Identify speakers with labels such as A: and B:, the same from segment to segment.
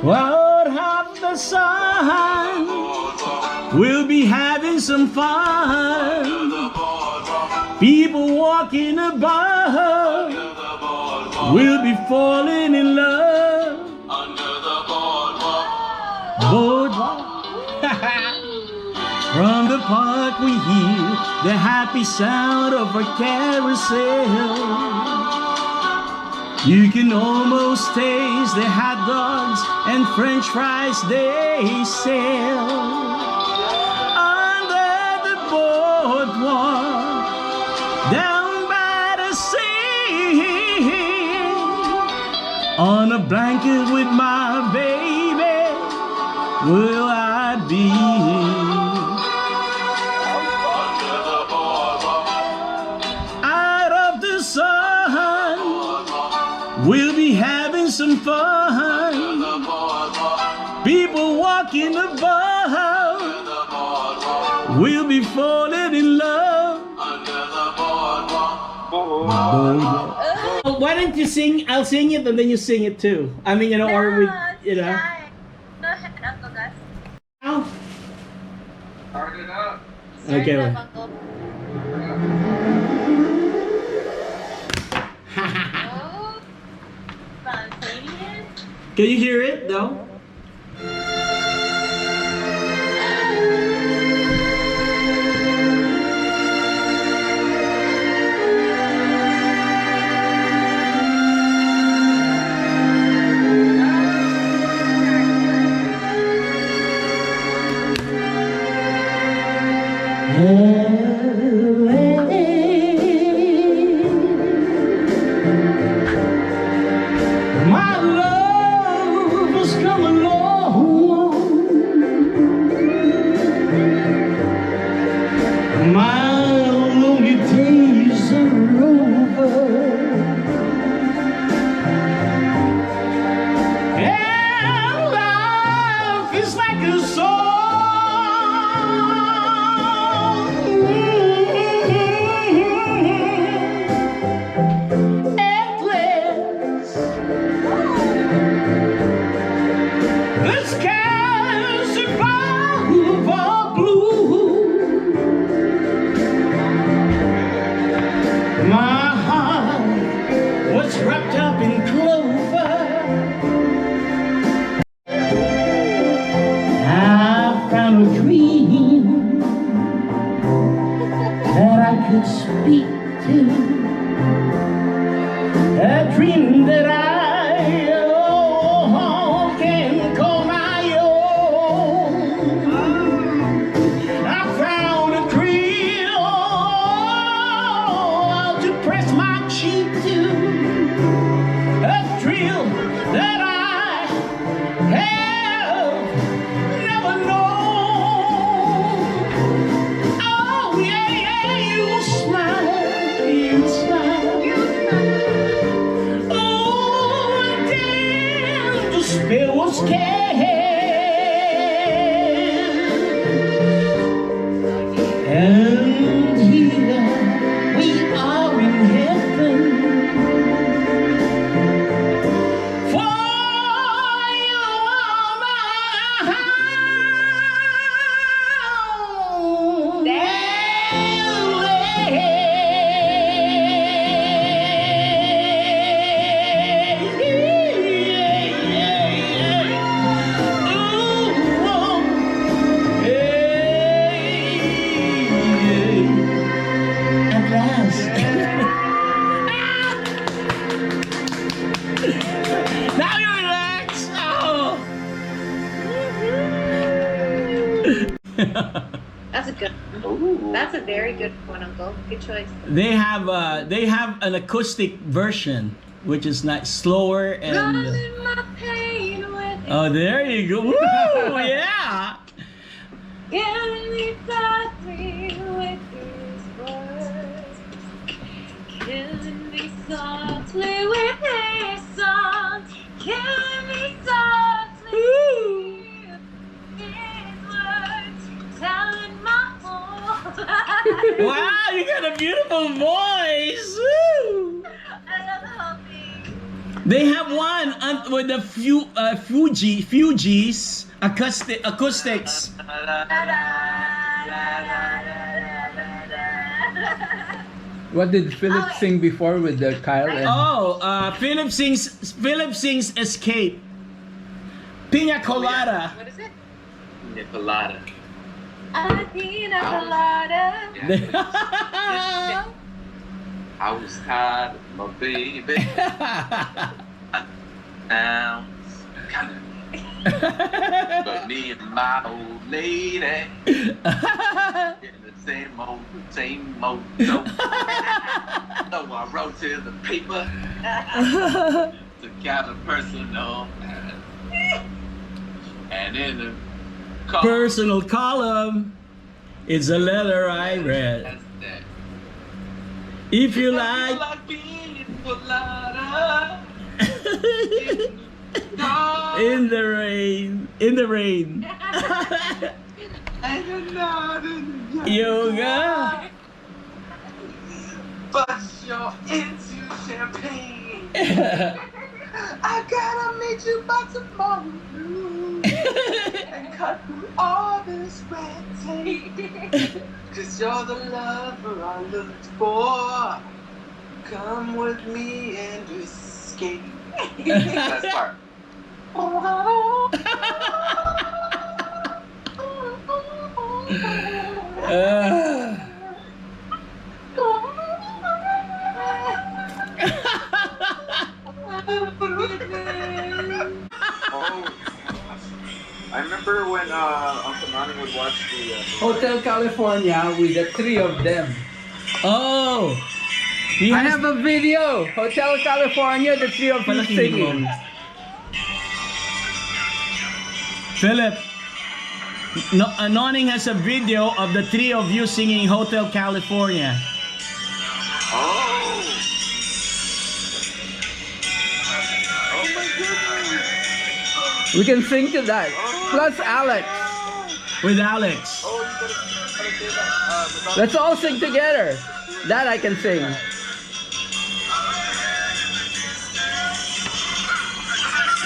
A: Out of the sun, we'll be having some fun. People walking about, we'll be falling in love. Boardwalk. From the park we hear the happy sound of a carousel. You can almost taste the hot dogs and french fries they sell. Under the boardwalk, down by the sea, on a blanket with my baby, will I be? Out of the sun, we'll be having some fun. People walking about, we'll be falling in love. Why don't you sing? I'll sing it and then you sing it too. I mean, you know, or we, you know.
B: Go ahead, Uncle Gus.
A: Ow.
C: Start it up.
A: Okay.
B: Start it up, Uncle. Oh, spontaneous.
A: Can you hear it though? My love has come along. My lonely days are over. And life is like a song. The skies above are blue. My heart was wrapped up in clover. I found a dream that I could speak to. A dream that I can call my own. I found a thrill to press my cheek to. A thrill that I have never known. Oh yeah, yeah, you smile, you smile, you smile. Oh, damn, the spell was cast. And here we are in heaven. For you are my home. At last. Now you're relaxed. Oh.
B: That's a good one. That's a very good one, Uncle. Good choice.
A: They have an acoustic version, which is not slower and.
B: Running my pain with
A: Oh, there you go. Woo! Yeah.
B: Killing me softly with his words. Killing me softly with his songs. Killing me softly with his words. Telling my whole life.
A: Wow, you got a beautiful voice. Woo!
B: I love the whole thing.
A: They have one with the Fuji's acoustics.
D: What did Philip sing before with the Kyle? And...
A: Philip sings Escape. Pina Colada.
B: What is it?
C: Pina Colada.
B: Pina Colada.
C: I was tired of my baby. But me and my old lady in the same old. So I wrote to the paper to get a personal and in the
A: Personal column. It's a letter I read.
C: That's that.
A: If you
C: If
A: like.
C: Pina Colada,
A: In the rain. In the rain.
C: and you're not in the
A: Yoga.
C: but you're into champagne. I gotta meet you by tomorrow and cut through all this red tape. Cause you're the lover I looked for. Come with me and escape. That's part. I remember when Uncle Nani would watch the
D: Hotel California with the three of them.
A: Oh.
D: I have a video. Hotel California, the three of you singing.
A: Philip, Noning has a video of the three of you singing Hotel California.
C: Oh my goodness.
D: We can sing to that. Plus Alex.
A: With Alex.
C: Oh, you gotta say that.
D: Let's all sing together. That I can sing.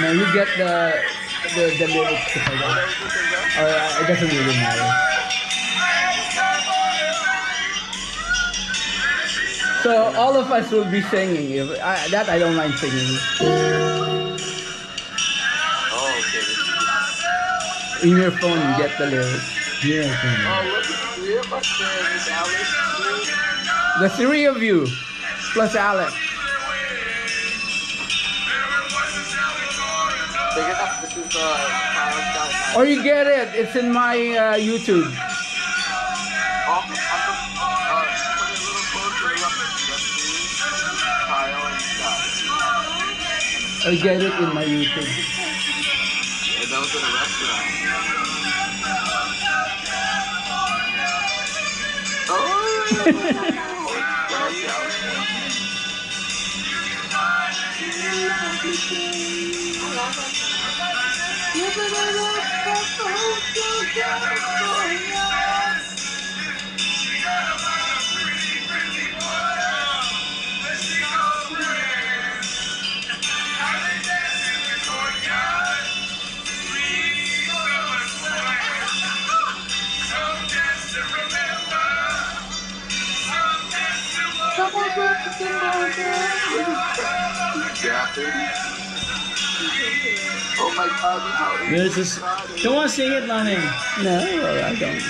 D: Now you get the lyrics to that. Or it doesn't really matter. So all of us will be singing. That I don't mind singing.
C: Oh, okay.
D: In your phone, you get the lyrics.
A: Yeah.
C: Oh, look at the three of us there. It's Alex.
D: The three of you, plus Alex.
C: Big enough. This is Kyle's.
D: Or you get it. It's in my YouTube.
C: Put it a little closer. Kyle and Scott.
D: I get it in my YouTube.
C: And those at a restaurant. Oh my God!
A: There's this. Don't want to sing it, Noning.
D: No, I don't.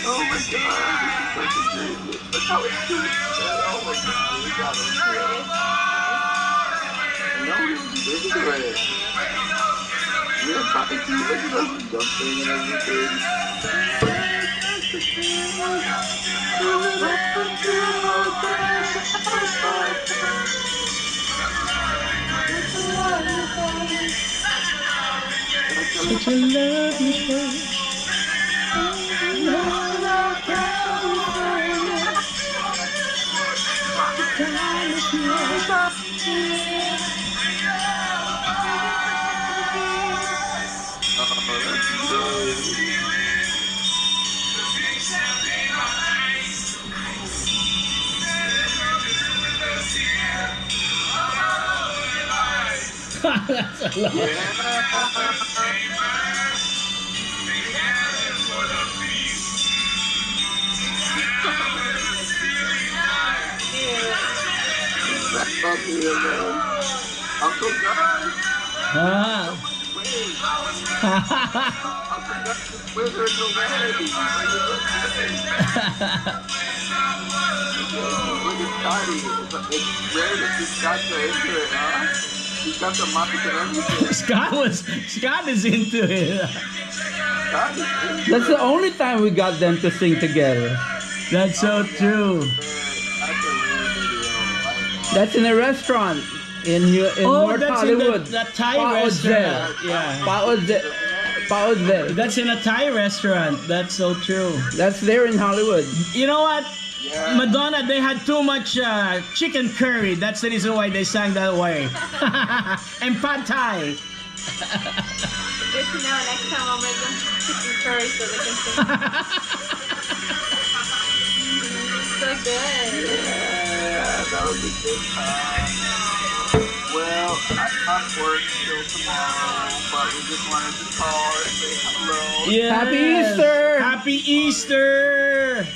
C: Oh my God! This is such a dream. Look how it's doing. Oh my God! We got it. No, this is great. We're talking to you. Look at us jumping and everything.
A: Such a lovely place. That's a lot.
C: That's up here, man. Uncle John.
A: Ah.
C: Uncle John's wizard away. Look at Scotty. It's rare that this guy's so into it, huh? He's got the mic and everything.
A: Scott is into it.
C: Scott is into
D: That's
C: it.
D: the only time we got them to sing together.
A: That's so true.
C: That's a rare video.
D: That's in a restaurant in North
A: that's
D: Hollywood.
A: in the Thai
D: Poach there.
A: restaurant. Yeah.
D: Poach there.
A: That's in a Thai restaurant. That's so true.
D: That's there in Hollywood.
A: You know what?
C: Yeah.
A: Madonna, they had too much chicken curry. That's the reason why they sang that way. And pad thai.
B: Good to know. Next time I'll make them chicken curry so they can sing. So good.
C: Yeah, that was a good time. Well, I have work still tomorrow, but we just wanted to call and say hello.
A: Yes.
D: Happy Easter!
A: Happy Easter!